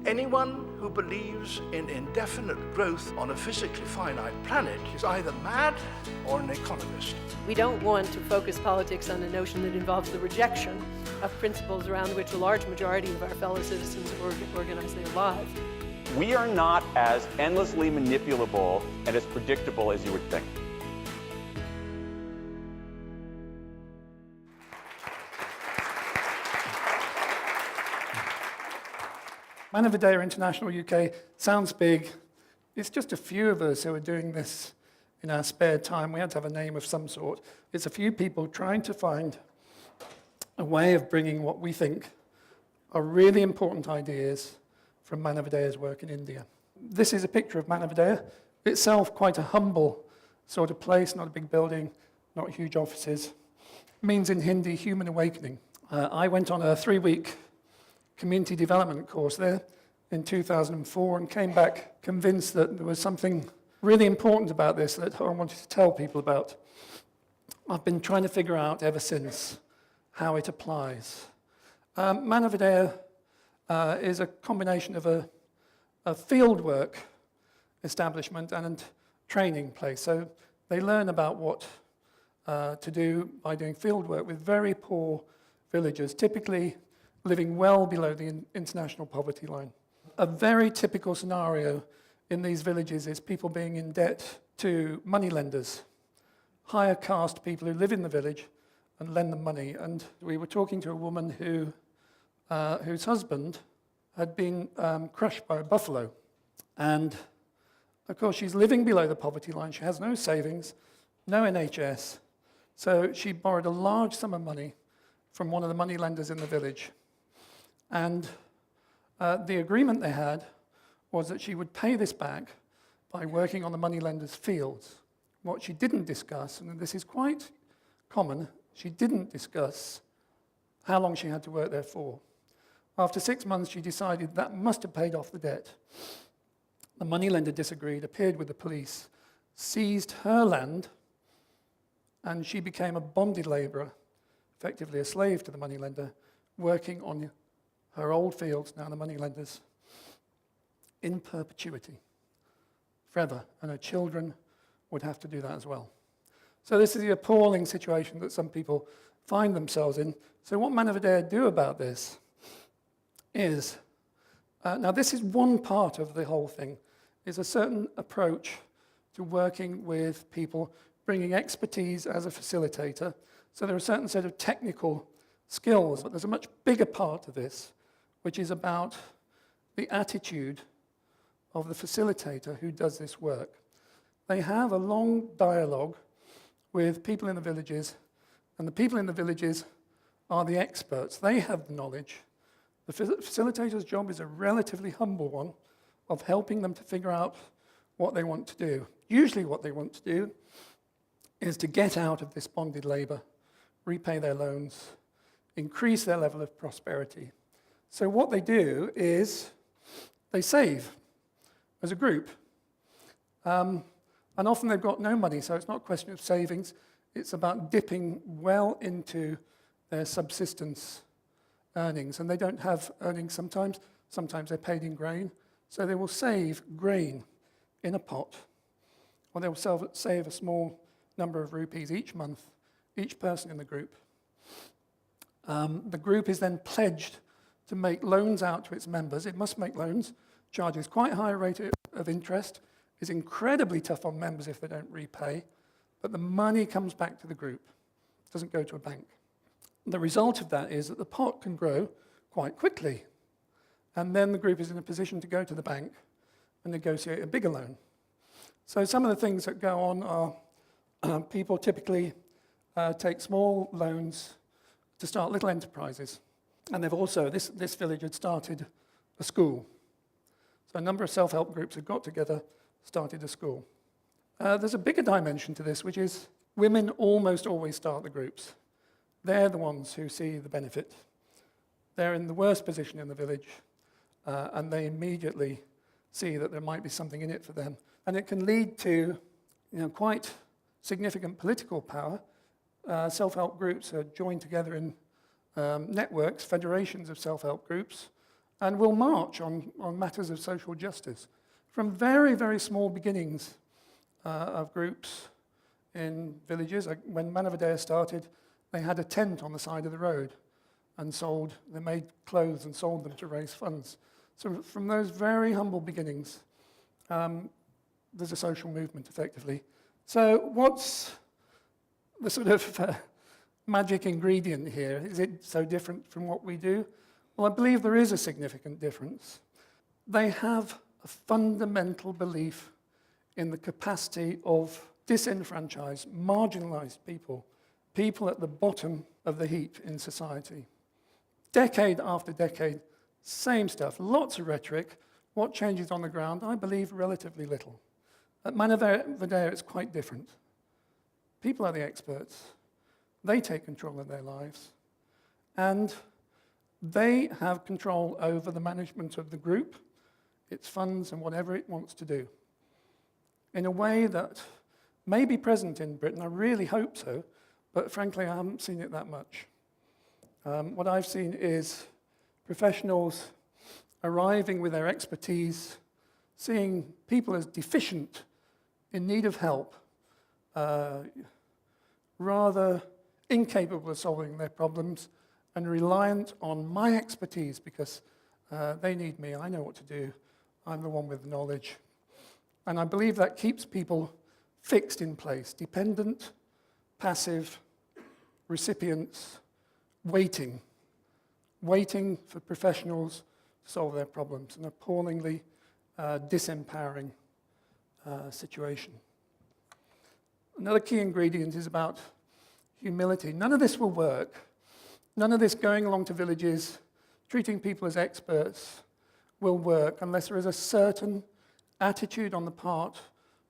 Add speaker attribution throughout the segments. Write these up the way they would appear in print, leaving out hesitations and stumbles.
Speaker 1: Anyone who believes in indefinite growth on a physically finite planet is either mad or an economist.
Speaker 2: We don't want to focus politics on a notion that involves the rejection of principles around which a large majority of our fellow citizens organize their lives.
Speaker 3: We are not as endlessly manipulable and as predictable as you would think.
Speaker 4: Manavodaya International UK sounds big. It's just a few of us who are doing this in our spare time. We had to have a name of some sort. It's a few people trying to find a way of bringing what we think are really important ideas from Manavodaya's work in India. This is a picture of Manavodaya. Itself quite a humble sort of place, not a big building, not huge offices. It means in Hindi, human awakening. I went on a 3-week community development course there in 2004 and came back convinced that there was something really important about this that I wanted to tell people about. I've been trying to figure out ever since how it applies. Manavodaya is a combination of a fieldwork establishment and training place. So they learn about what to do by doing fieldwork with very poor villagers, typically living well below the international poverty line. A very typical scenario in these villages is people being in debt to moneylenders, higher caste people who live in the village and lend them money. And we were talking to a woman whose husband had been crushed by a buffalo. And of course, she's living below the poverty line. She has no savings, no NHS. So she borrowed a large sum of money from one of the moneylenders in the village. And the agreement they had was that she would pay this back by working on the moneylender's fields. What she didn't discuss, and this is quite common, she didn't discuss how long she had to work there for. After 6 months, she decided that must have paid off the debt. The moneylender disagreed, appeared with the police, seized her land, and she became a bonded labourer, effectively a slave to the moneylender, working on her old fields, now the moneylenders, in perpetuity, forever, and her children would have to do that as well. So this is the appalling situation that some people find themselves in. So what Manavodaya do about this is, now this is one part of the whole thing, is a certain approach to working with people, bringing expertise as a facilitator. So there are a certain set of technical skills, but there's a much bigger part of this, which is about the attitude of the facilitator who does this work. They have a long dialogue with people in the villages, and the people in the villages are the experts. They have the knowledge. The facilitator's job is a relatively humble one of helping them to figure out what they want to do. Usually what they want to do is to get out of this bonded labor, repay their loans, increase their level of prosperity. So what they do is they save as a group. And often they've got no money, so it's not a question of savings. It's about dipping well into their subsistence earnings. And they don't have earnings sometimes. Sometimes they're paid in grain. So they will save grain in a pot, or they will save a small number of rupees each month, each person in the group. The group is then pledged to make loans out to its members. It must make loans, charges quite a high rate of interest, is incredibly tough on members if they don't repay, but the money comes back to the group. It doesn't go to a bank. The result of that is that the pot can grow quite quickly, and then the group is in a position to go to the bank and negotiate a bigger loan. So some of the things that go on are people typically take small loans to start little enterprises. And they've also, this village had started a school. So a number of self-help groups had got together, started a school. There's a bigger dimension to this, which is women almost always start the groups. They're the ones who see the benefit. They're in the worst position in the village, and they immediately see that there might be something in it for them. And it can lead to quite significant political power. Self-help groups are joined together in networks, federations of self-help groups, and will march on matters of social justice. From very, very small beginnings of groups in villages. When Manavodaya started, they had a tent on the side of the road and they made clothes and sold them to raise funds. So from those very humble beginnings, there's a social movement, effectively. So what's the sort of magic ingredient here? Is it so different from what we do? Well, I believe there is a significant difference. They have a fundamental belief in the capacity of disenfranchised, marginalized people, people at the bottom of the heap in society. Decade after decade, same stuff, lots of rhetoric. What changes on the ground? I believe relatively little. At Manavodaya, it's quite different. People are the experts. They take control of their lives. And they have control over the management of the group, its funds, and whatever it wants to do. In a way that may be present in Britain, I really hope so, but frankly, I haven't seen it that much. What I've seen is professionals arriving with their expertise, seeing people as deficient, in need of help, rather incapable of solving their problems, and reliant on my expertise because they need me, I know what to do, I'm the one with the knowledge. And I believe that keeps people fixed in place, dependent, passive, recipients, waiting for professionals to solve their problems, an appallingly disempowering situation. Another key ingredient is about humility. None of this will work. None of this going along to villages, treating people as experts will work unless there is a certain attitude on the part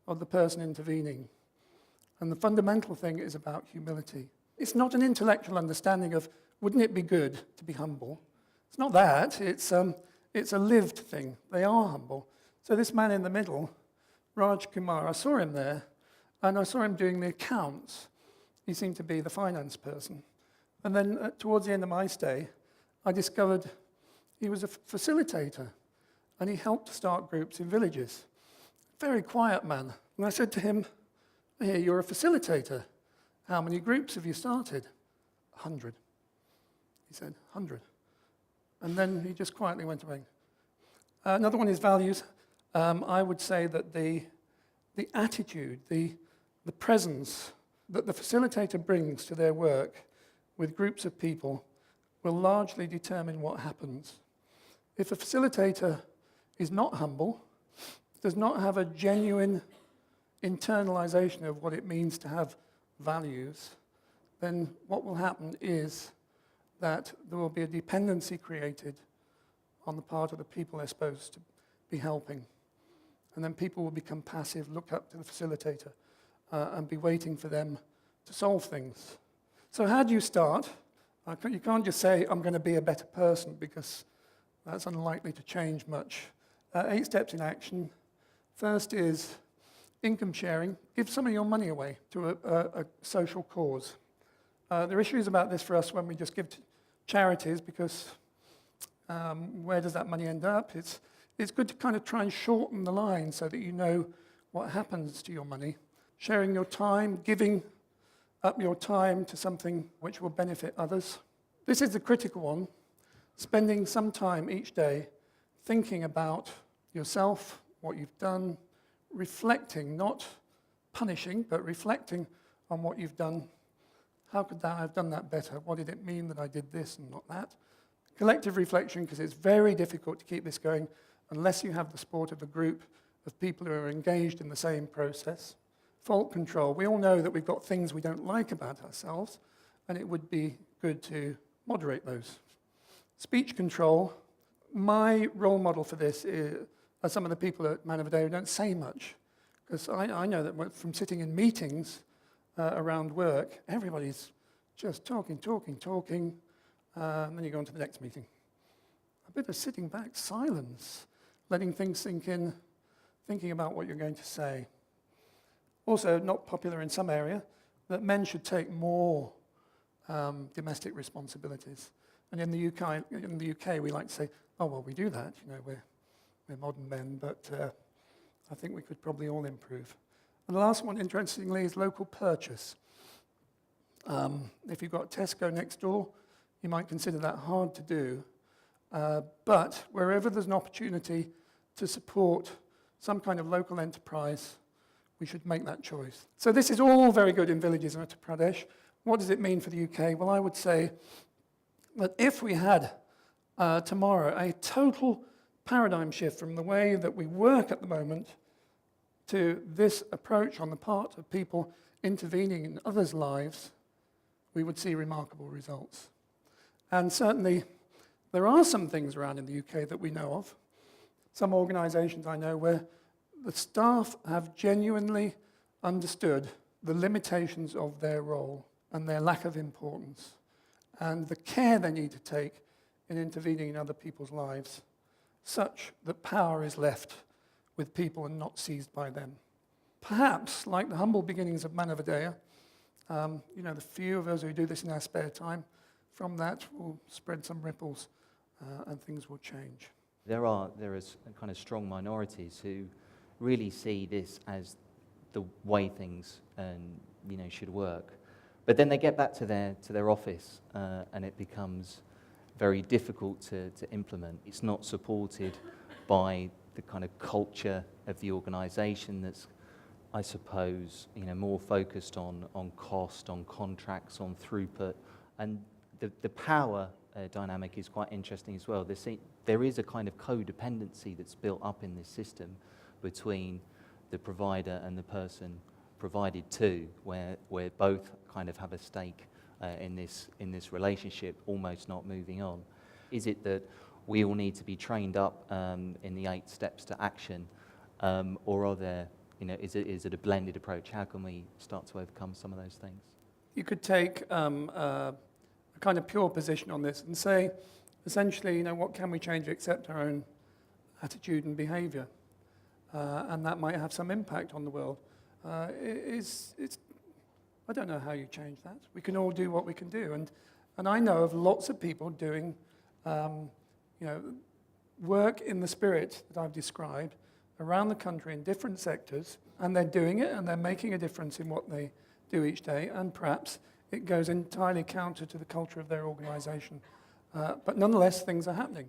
Speaker 4: of the person intervening. And the fundamental thing is about humility. It's not an intellectual understanding of, wouldn't it be good to be humble? It's not that. It's a lived thing. They are humble. So this man in the middle, Raj Kumar, I saw him there, and I saw him doing the accounts. He seemed to be the finance person. And then towards the end of my stay, I discovered he was a facilitator, and he helped to start groups in villages. Very quiet man. And I said to him, "Here, you're a facilitator. How many groups have you started?" 100. He said, 100. And then he just quietly went away. Another one is values. I would say that the attitude, the presence that the facilitator brings to their work with groups of people will largely determine what happens. If a facilitator is not humble, does not have a genuine internalization of what it means to have values, then what will happen is that there will be a dependency created on the part of the people they're supposed to be helping. And then people will become passive, look up to the facilitator, and be waiting for them to solve things. So how do you start? You can't just say, I'm going to be a better person, because that's unlikely to change much. 8 steps in action. First is income sharing. Give some of your money away to a social cause. There are issues about this for us when we just give to charities, because where does that money end up? It's good to kind of try and shorten the line so that you know what happens to your money. Sharing your time, giving up your time to something which will benefit others. This is the critical one. Spending some time each day thinking about yourself, what you've done, reflecting, not punishing, but reflecting on what you've done. How could I have done that better? What did it mean that I did this and not that? Collective reflection, because it's very difficult to keep this going unless you have the support of a group of people who are engaged in the same process. Fault control. We all know that we've got things we don't like about ourselves, and it would be good to moderate those. Speech control. My role model for this are some of the people at Manavodaya who don't say much, because I know that from sitting in meetings around work, everybody's just talking, and then you go on to the next meeting. A bit of sitting back, silence, letting things sink in, thinking about what you're going to say. Also, not popular in some area, that men should take more domestic responsibilities. And in the UK, we like to say, oh, well, we do that. You know, we're modern men, but I think we could probably all improve. And the last one, interestingly, is local purchase. If you've got Tesco next door, you might consider that hard to do. But wherever there's an opportunity to support some kind of local enterprise, we should make that choice. So this is all very good in villages in Uttar Pradesh. What does it mean for the UK? Well, I would say that if we had tomorrow a total paradigm shift from the way that we work at the moment to this approach on the part of people intervening in others' lives, we would see remarkable results. And certainly, there are some things around in the UK that we know of. Some organisations I know where the staff have genuinely understood the limitations of their role and their lack of importance, and the care they need to take in intervening in other people's lives, such that power is left with people and not seized by them. Perhaps, like the humble beginnings of Manavodaya, the few of us who do this in our spare time, from that will spread some ripples and things will change.
Speaker 5: There is kind of strong minorities who really see this as the way things should work. But then they get back to their office and it becomes very difficult to implement. It's not supported by the kind of culture of the organisation that's, I suppose, more focused on cost, on contracts, on throughput. And the power dynamic is quite interesting as well. There is a kind of codependency that's built up in this system between the provider and the person provided to, where both kind of have a stake in this relationship, almost not moving on. Is it that we all need to be trained up in the 8 steps to action, or are there, is it a blended approach? How can we start to overcome some of those things?
Speaker 4: You could take a kind of pure position on this and say, essentially, what can we change except our own attitude and behaviour? And that might have some impact on the world. I don't know how you change that. We can all do what we can do. And I know of lots of people doing work in the spirit that I've described around the country in different sectors, and they're doing it and they're making a difference in what they do each day, and perhaps it goes entirely counter to the culture of their organisation. But nonetheless, things are happening.